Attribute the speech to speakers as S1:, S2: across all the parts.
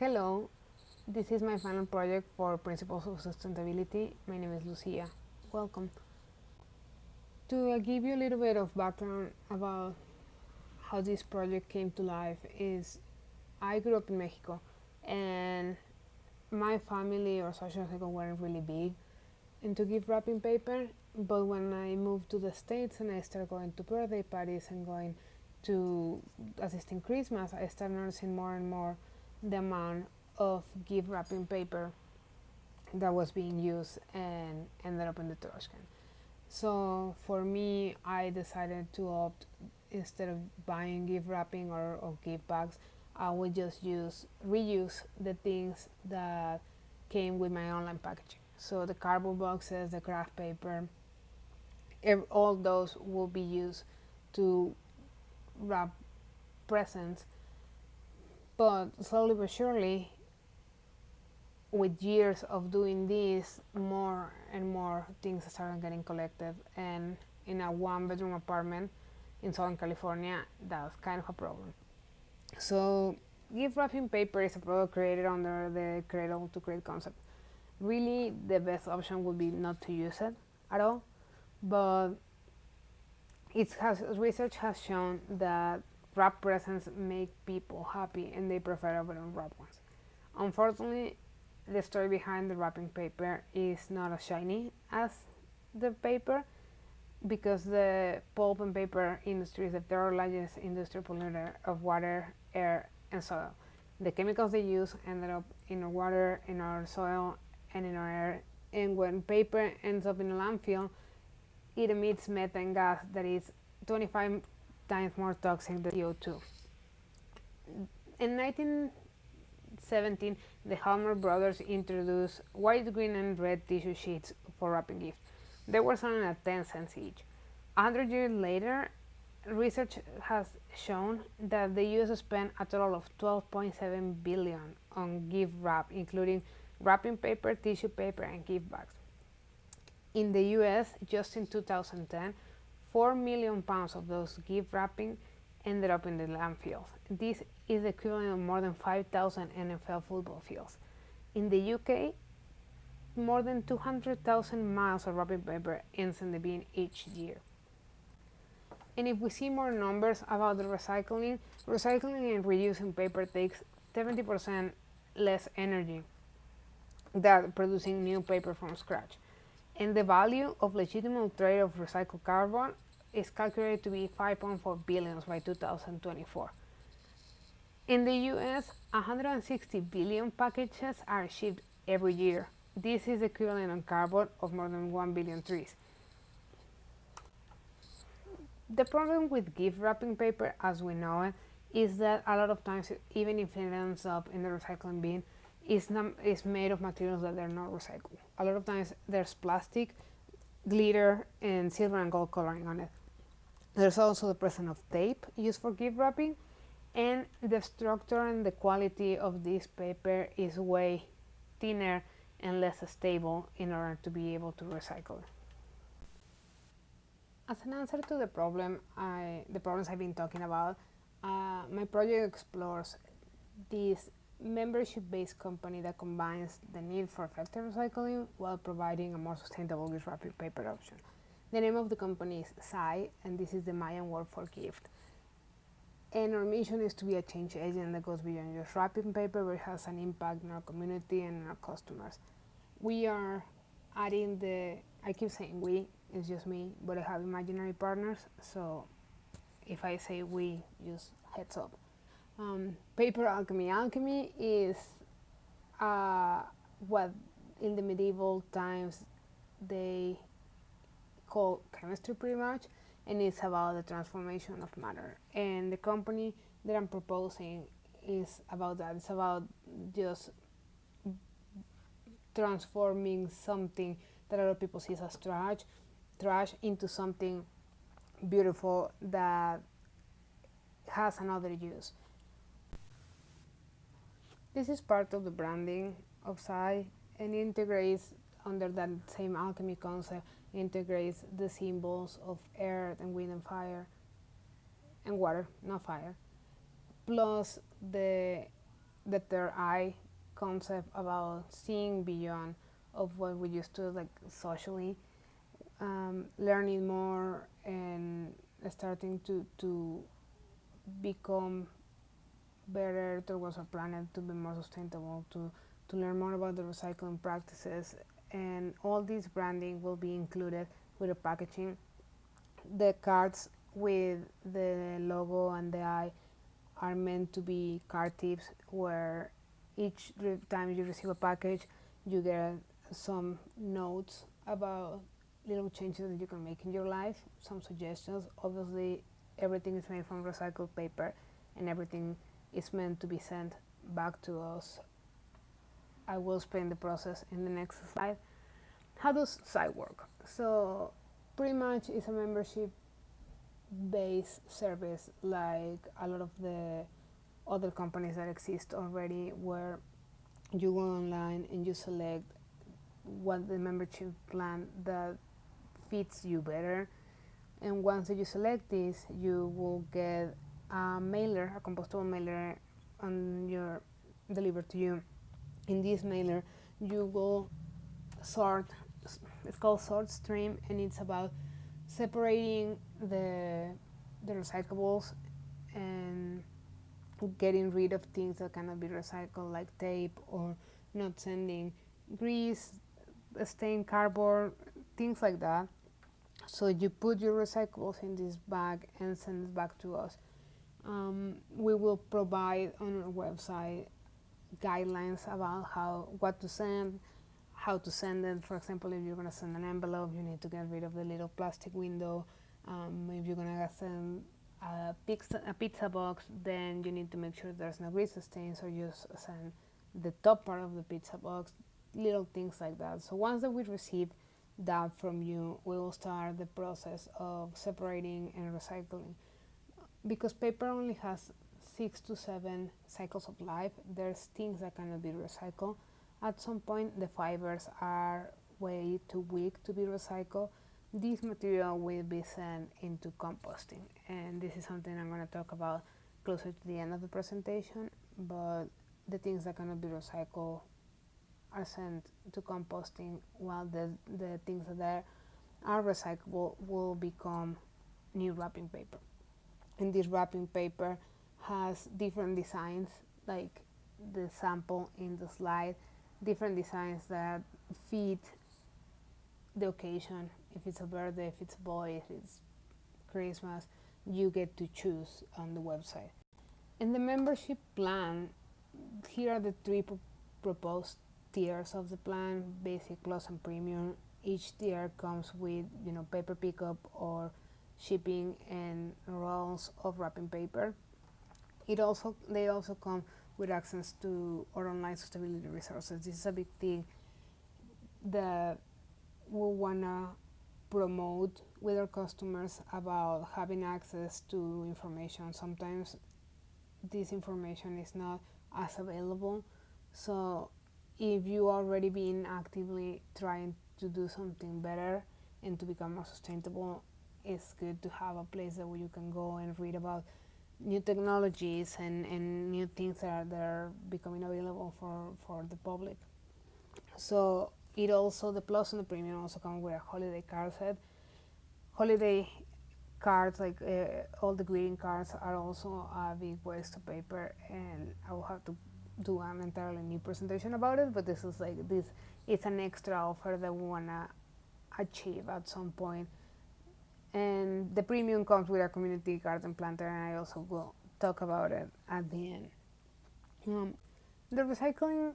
S1: Hello, this is my final project for Principles of Sustainability. My name is Lucia. Welcome. To give you a little bit of background about how this project came to life is I grew up in Mexico and my family or social circle weren't really big into gift wrapping paper, but when I moved to the States and I started going to birthday parties and going to assisting Christmas, I started noticing more and more the amount of gift wrapping paper that was being used and ended up in the trash can. So for me, I decided to opt instead of buying gift wrapping or gift bags, I would just reuse the things that came with my online packaging. So the cardboard boxes, the craft paper, all those will be used to wrap presents. But slowly but surely, with years of doing this, more and more things started getting collected. And in a one-bedroom apartment in Southern California, that's kind of a problem. So, gift wrapping paper is a product created under the cradle to crate concept. Really, the best option would be not to use it at all, but research has shown that wrap presents make people happy and they prefer over unwrapped ones. Unfortunately, the story behind the wrapping paper is not as shiny as the paper because the pulp and paper industry is the third largest industrial polluter of water, air, and soil. The chemicals they use ended up in our water, in our soil, and in our air. And when paper ends up in a landfill, it emits methane gas that is 25 times more toxic than CO2. In 1917, the Hallmark brothers introduced white, green, and red tissue sheets for wrapping gifts. They were selling at 10 cents each. 100 years later, research has shown that the US spent a total of 12.7 billion on gift wrap, including wrapping paper, tissue paper, and gift bags. In the US, just in 2010, 4 million pounds of those gift wrapping ended up in the landfills. This is the equivalent of more than 5,000 NFL football fields. In the UK, more than 200,000 miles of wrapping paper ends in the bin each year. And if we see more numbers about the recycling and reusing paper takes 70% less energy than producing new paper from scratch. And the value of legitimate trade of recycled carbon is calculated to be 5.4 billion by 2024. In the US, 160 billion packages are shipped every year. This is equivalent on carbon of more than 1 billion trees. The problem with gift wrapping paper, as we know it, is that a lot of times, even if it ends up in the recycling bin, is made of materials that are not recycled. A lot of times there's plastic, glitter, and silver and gold coloring on it. There's also the presence of tape used for gift wrapping, and the structure and the quality of this paper is way thinner and less stable in order to be able to recycle. As an answer to the problems I've been talking about, my project explores this membership-based company that combines the need for effective recycling while providing a more sustainable gift wrapping paper option. The name of the company is Síih, and this is the Mayan word for gift. And our mission is to be a change agent that goes beyond just wrapping paper, but it has an impact in our community and in our customers. We are adding I keep saying we, it's just me, but I have imaginary partners, so if I say we, just heads up. Paper alchemy. Alchemy is what in the medieval times they call chemistry pretty much, and it's about the transformation of matter. And the company that I'm proposing is about that. It's about just transforming something that a lot of people see as trash into something beautiful that has another use. This is part of the branding of Síih and integrates under that same alchemy concept, integrates the symbols of earth and wind and fire and water, not fire, plus the the third eye concept about seeing beyond of what we used to like socially, learning more and starting to become better towards our planet, to be more sustainable, to learn more about the recycling practices, and all this branding will be included with the packaging. The cards with the logo and the eye are meant to be card tips where each time you receive a package, you get some notes about little changes that you can make in your life, some suggestions. Obviously, everything is made from recycled paper and everything is meant to be sent back to us. I will explain the process in the next slide. How does Síih work? So, pretty much it's a membership based service like a lot of the other companies that exist already, where you go online and you select what the membership plan that fits you better. And once you select this, you will get a mailer, a compostable mailer, on your delivered to you. In this mailer, you will sort. It's called Sort Stream, and it's about separating the recyclables and getting rid of things that cannot be recycled, like tape, or not sending grease, stained cardboard, things like that. So you put your recyclables in this bag and send it back to us. We will provide on our website guidelines about what to send, how to send it. For example, if you're gonna send an envelope, you need to get rid of the little plastic window. If you're gonna send a pizza box, then you need to make sure there's no grease stains, or just send the top part of the pizza box. Little things like that. So once that we receive that from you, we will start the process of separating and recycling. Because paper only has 6 to 7 cycles of life, there's things that cannot be recycled. At some point, the fibers are way too weak to be recycled. This material will be sent into composting, and this is something I'm going to talk about closer to the end of the presentation. But the things that cannot be recycled are sent to composting, while the things that are recyclable will become new wrapping paper. And this wrapping paper has different designs, like the sample in the slide, different designs that fit the occasion. If it's a birthday, if it's a boy, if it's Christmas, you get to choose on the website. In the membership plan, here are the three proposed tiers of the plan: basic, plus, and premium. Each tier comes with paper pickup or shipping and rolls of wrapping paper. They also come with access to our online sustainability resources. This is a big thing that we wanna promote with our customers, about having access to information. Sometimes this information is not as available. So if you already been actively trying to do something better and to become more sustainable, it's good to have a place that where you can go and read about new technologies and new things that are becoming available for the public. So the plus and the premium also come with a holiday card set. Holiday cards, like all the greeting cards, are also a big waste of paper, and I will have to do an entirely new presentation about it. But this is it's an extra offer that we wanna achieve at some point. And the premium comes with a community garden planter, and I also will talk about it at the end. The recycling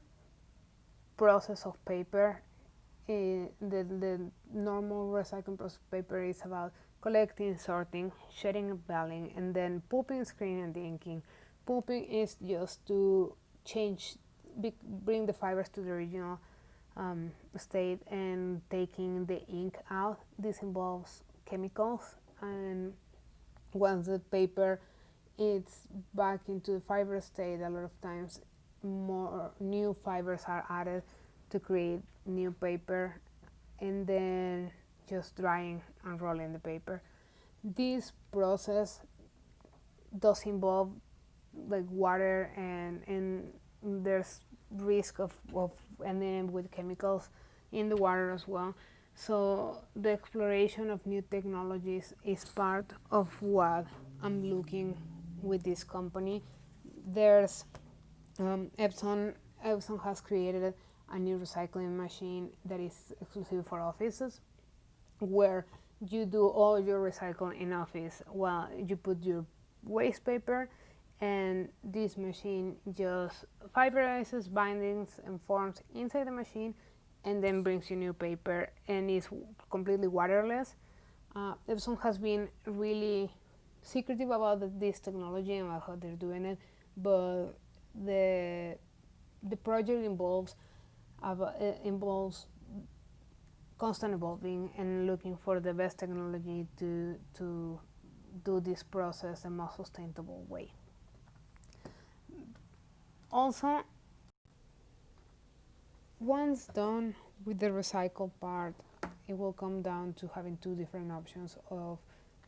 S1: process of paper, the normal recycling process of paper is about collecting, sorting, shredding, and baling, and then pulping, screening, and inking. Pulping is just to bring the fibers to the original state, and taking the ink out. This involves chemicals, and once the paper is back into the fiber state, a lot of times more new fibers are added to create new paper, and then just drying and rolling the paper. This process does involve like water and there's risk of ending with chemicals in the water as well. So the exploration of new technologies is part of what I'm looking with this company. There's Epson has created a new recycling machine that is exclusive for offices, where you do all your recycling in office while you put your waste paper, and this machine just fiberizes bindings and forms inside the machine and then brings you new paper and is completely waterless. Epson has been really secretive about this technology and about how they're doing it, but the the project involves constant evolving and looking for the best technology to do this process the most sustainable way. Also, once done with the recycle part, it will come down to having two different options of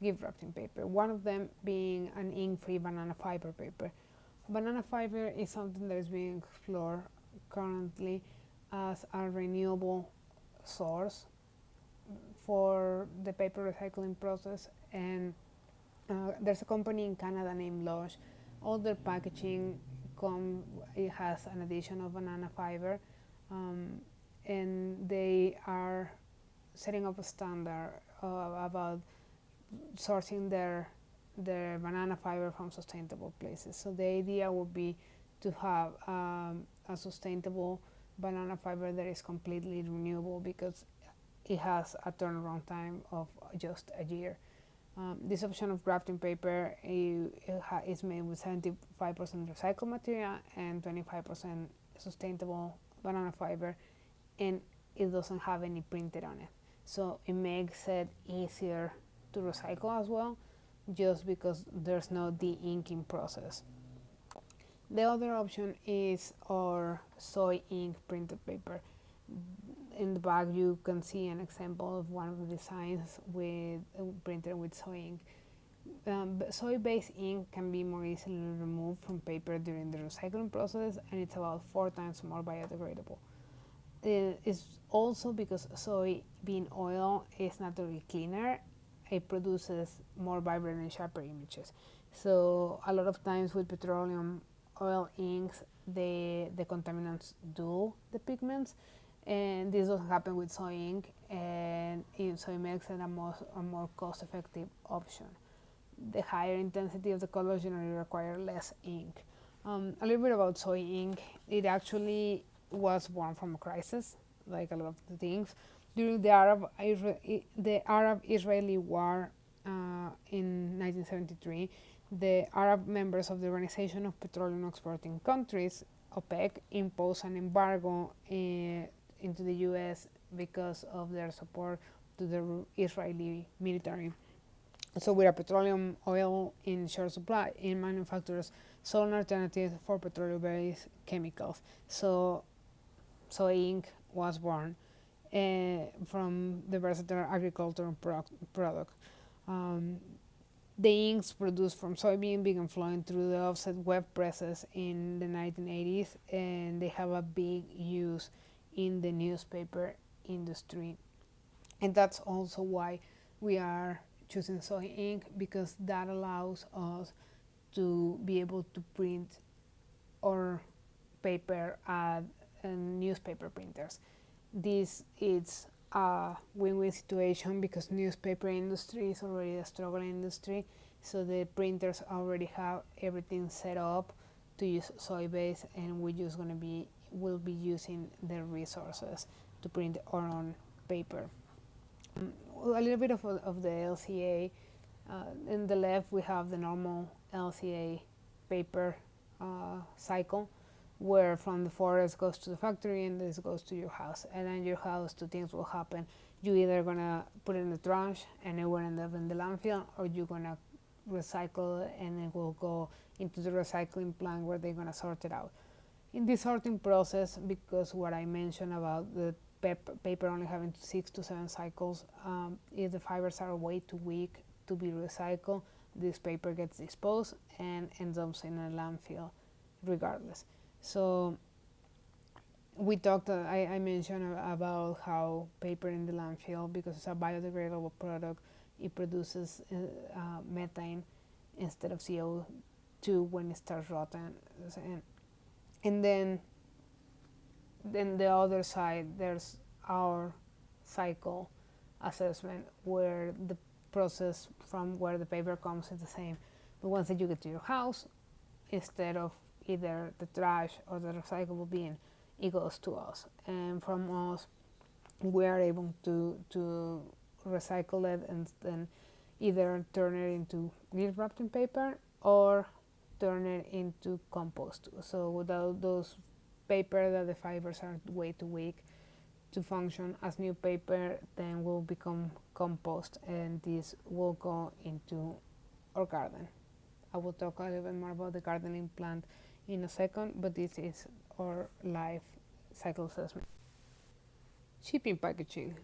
S1: gift wrapping paper. One of them being an ink-free banana fiber paper. Banana fiber is something that is being explored currently as a renewable source for the paper recycling process, and there's a company in Canada named Lush. All their packaging it has an addition of banana fiber, and they are setting up a standard about sourcing their banana fiber from sustainable places. So the idea would be to have a sustainable banana fiber that is completely renewable, because it has a turnaround time of just a year. This option of grafting paper is made with 75% recycled material and 25% sustainable banana fiber, and it doesn't have any printed on it. So it makes it easier to recycle as well, just because there's no de-inking process. The other option is our soy ink printed paper. In the back you can see an example of one of the designs with printed with soy ink. Soy-based ink can be more easily removed from paper during the recycling process, and it's about 4 times more biodegradable. It's also because soybean oil is naturally cleaner, it produces more vibrant and sharper images. So a lot of times with petroleum oil inks, the contaminants dull the pigments, and this doesn't happen with soy ink, and so it makes it a more cost-effective option. The higher intensity of the colors generally require less ink. A little bit about soy ink. It actually was born from a crisis, like a lot of the things. During the Arab-Israeli war in 1973, the Arab members of the Organization of Petroleum Exporting Countries, OPEC, imposed an embargo into the U.S. because of their support to the Israeli military. So with a petroleum oil in short supply, in manufacturers saw an alternative for petroleum-based chemicals. So soy ink was born from the versatile agricultural product. The inks produced from soybean began flowing through the offset web presses in the 1980s, and they have a big use in the newspaper industry. And that's also why we are choosing soy ink, because that allows us to be able to print our paper at newspaper printers. This is a win-win situation, because newspaper industry is already a struggling industry, so the printers already have everything set up to use soy-based, and we'll be using their resources to print our own paper. A little bit of the LCA. In the left we have the normal LCA paper cycle, where from the forest goes to the factory and this goes to your house. And in your house, two things will happen. You either gonna put it in the trash and it will end up in the landfill, or you're gonna recycle it and it will go into the recycling plant where they're gonna sort it out. In this sorting process, because what I mentioned about the paper only having 6 to 7 cycles, if the fibers are way too weak to be recycled, this paper gets disposed and ends up in a landfill regardless. So we talked, I mentioned about how paper in the landfill, because it's a biodegradable product, it produces methane instead of CO2 when it starts rotten. And then the other side, there's our cycle assessment, where the process from where the paper comes is the same. But once that you get to your house, instead of either the trash or the recyclable bin, it goes to us. And from us, we are able to recycle it and then either turn it into gift wrapped in paper or turn it into compost. So without those paper that the fibers are way too weak to function as new paper, then will become compost, and this will go into our garden. I will talk a little bit more about the gardening plant in a second, but this is our life cycle assessment. Shipping packaging.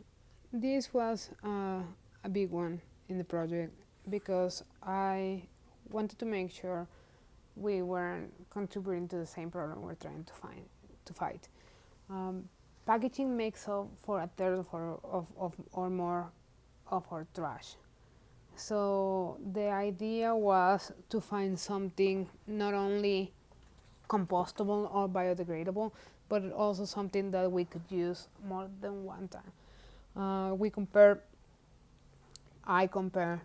S1: This was a big one in the project because I wanted to make sure we weren't contributing to the same problem we're trying to fight. Um, Packaging makes up for a third of or more of our trash. So the idea was to find something not only compostable or biodegradable, but also something that we could use more than one time. I compare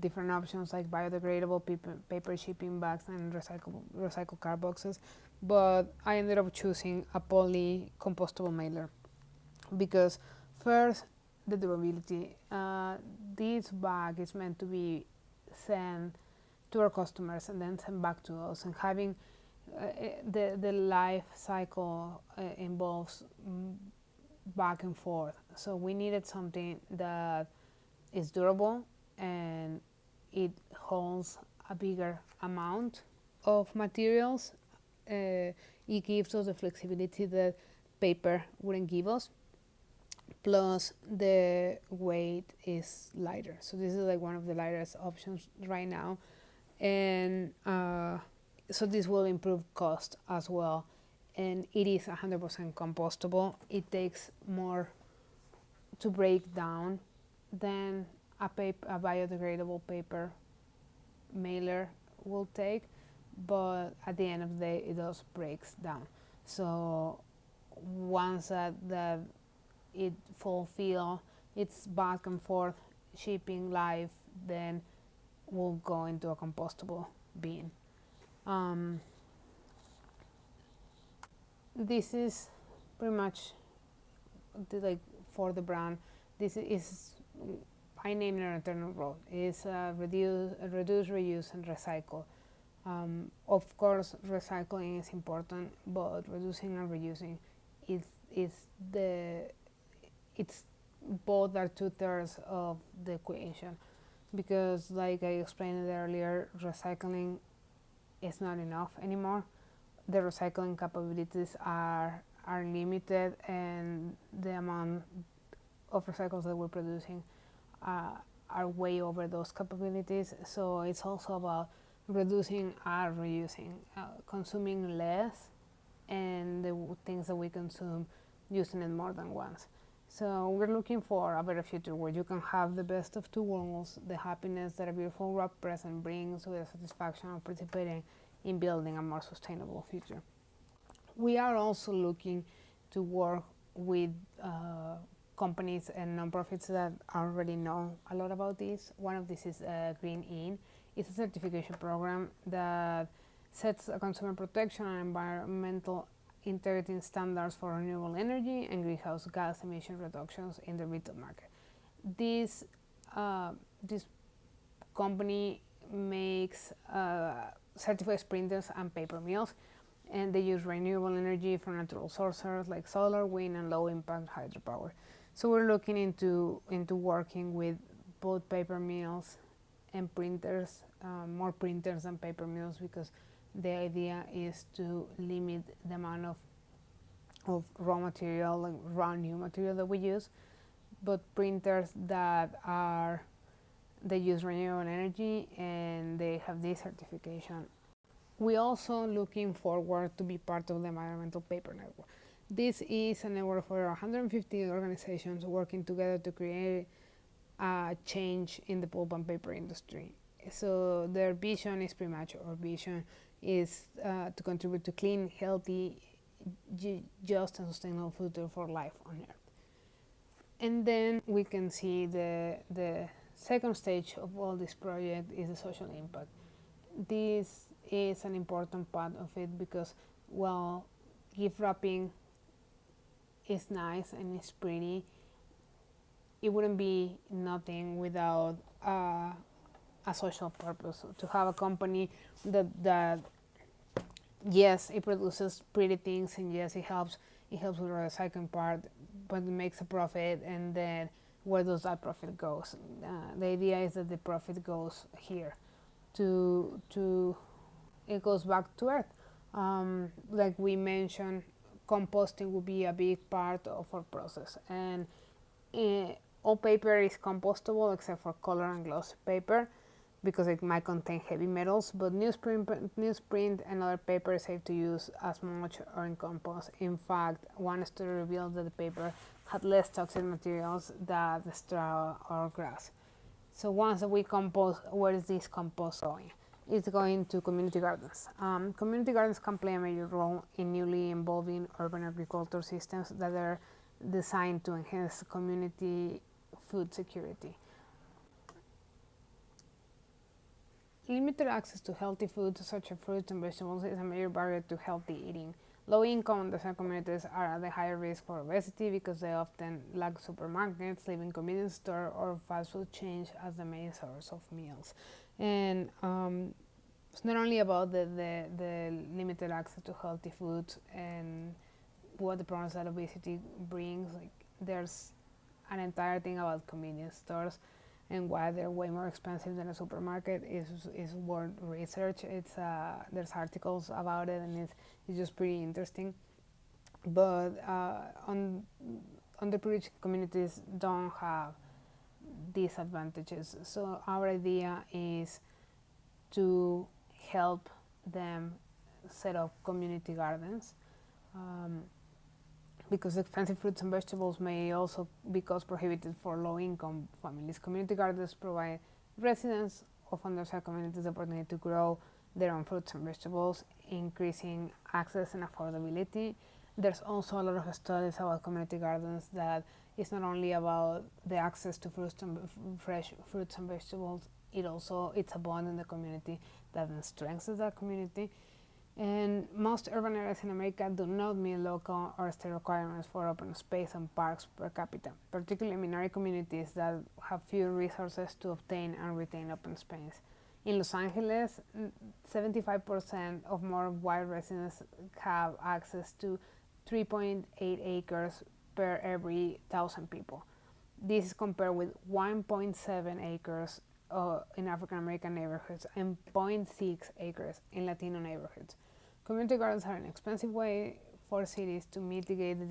S1: different options like biodegradable paper shipping bags and recycled card boxes, but I ended up choosing a poly compostable mailer because first, the durability. This bag is meant to be sent to our customers and then sent back to us, and having the life cycle involves back and forth. So we needed something that is durable and it holds a bigger amount of materials. It gives us the flexibility that paper wouldn't give us. Plus, the weight is lighter. So this is like one of the lightest options right now, and so this will improve cost as well. And it is 100% compostable. It takes more to break down than a biodegradable paper mailer will take, but at the end of the day, it does breaks down. So once that it fulfill its back and forth shipping life, then will go into a compostable bin. This is pretty much like for the brand. This is, I named it an eternal road. It's reduce, reuse, and recycle. Of course, recycling is important, but reducing and reusing is the it's both are 2/3 of the equation, because like I explained earlier, recycling is not enough anymore. The recycling capabilities are limited, and the amount of recycles that we're producing are way over those capabilities. So it's also about reducing and reusing, consuming less, and the things that we consume, using it more than once. So we're looking for a better future where you can have the best of two worlds, the happiness that a beautiful wrap present brings with the satisfaction of participating in building a more sustainable future. We are also looking to work with companies and nonprofits that already know a lot about this. One of these is Green In. It's a certification program that sets a consumer protection and environmental integrating standards for renewable energy and greenhouse gas emission reductions in the retail market. This company makes certified printers and paper mills, and they use renewable energy from natural sources like solar, wind, and low impact hydropower. So we're looking into working with both paper mills and printers, more printers than paper mills, because the idea is to limit the amount of raw material, like raw new material that we use, but printers that they use renewable energy and they have this certification. We also looking forward to be part of the Environmental Paper Network. This is a network for 150 organizations working together to create a change in the pulp and paper industry. So their vision is pretty much our vision is to contribute to clean, healthy, just and sustainable future for life on Earth. And then we can see the second stage of all this project is the social impact. This is an important part of it because, well, gift wrapping is nice and it's pretty. It wouldn't be nothing without a social purpose. To have a company that yes, it produces pretty things, and yes, it helps with the recycling part, but it makes a profit, and then where does that profit goes? The idea is that the profit goes here to it goes back to earth. Like we mentioned, composting will be a big part of our process, and all paper is compostable except for color and glossy paper because it might contain heavy metals, but newsprint and other paper is safe to use as mulch or in compost. In fact, one study revealed that the paper had less toxic materials than the straw or grass. So once we compost, where is this compost going? It's going to community gardens. Community gardens can play a major role in newly evolving urban agriculture systems that are designed to enhance community food security. Limited access to healthy foods such as fruits and vegetables is a major barrier to healthy eating. Low-income and desert communities are at a higher risk for obesity because they often lack supermarkets, leaving convenience store or fast food chains as the main source of meals. And it's not only about the limited access to healthy foods and what the problems that obesity brings. Like there's an entire thing about convenience stores and why they're way more expensive than a supermarket is worth research. It's there's articles about it, and it's just pretty interesting. But on underprivileged communities don't have these advantages. So our idea is to help them set up community gardens. Because expensive fruits and vegetables may also be cost prohibitive for low-income families. Community gardens provide residents of underserved communities the opportunity to grow their own fruits and vegetables, increasing access and affordability. There's also a lot of studies about community gardens that it's not only about the access to fresh fruits and vegetables, it's a bond in the community that then strengthens that community. And most urban areas in America do not meet local or state requirements for open space and parks per capita, particularly minority communities that have few resources to obtain and retain open space. In Los Angeles, 75% of more white residents have access to 3.8 acres per every 1,000 people. This is compared with 1.7 acres in African American neighborhoods and 0.6 acres in Latino neighborhoods. Community gardens are an expensive way for cities to mitigate the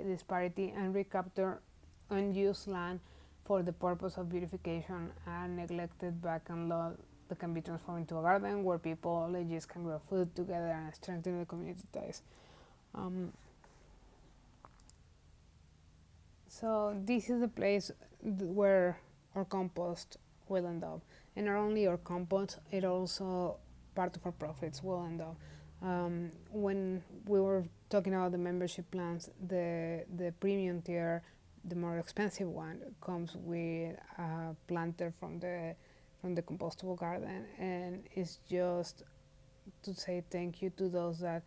S1: disparity and recapture unused land for the purpose of beautification and neglected vacant lot that can be transformed into a garden where people just can grow food together and strengthen the community ties. So this is the place where our compost will end up, and not only our compost, it also part of our profits will end up. When we were talking about the membership plans, the premium tier, the more expensive one, comes with a planter from the compostable garden, and it's just to say thank you to those that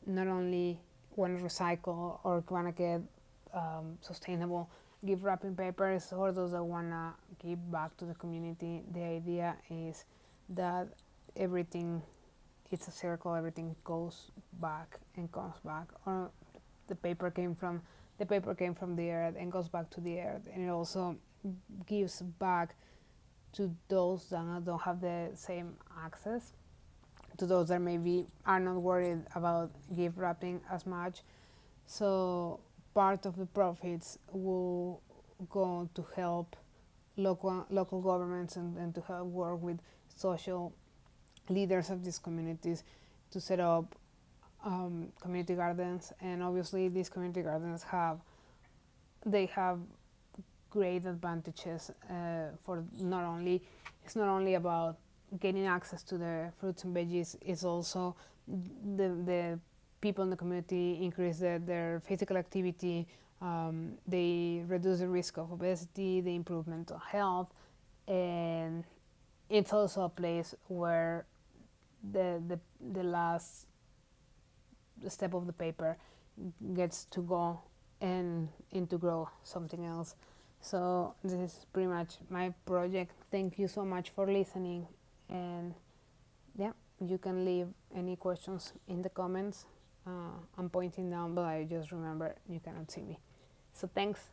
S1: not only want to recycle or want to get sustainable gift wrapping papers, or those that want to give back to the community. The idea is that everything, it's a circle, everything goes back and comes back, or the paper came from the earth and goes back to the earth, and it also gives back to those that don't have the same access, to those that maybe are not worried about gift wrapping as much. So part of the profits will go to help local governments and to help work with social leaders of these communities to set up community gardens. And obviously these community gardens have great advantages for not only it's not only about getting access to the fruits and veggies, it's also the people in the community increase their physical activity, they reduce the risk of obesity, they improve mental health, and it's also a place where the last step of the paper gets to go and to grow something else. So this is pretty much my project. Thank you so much for listening, and yeah, you can leave any questions in the comments. I'm pointing down, but I just remember you cannot see me. So thanks.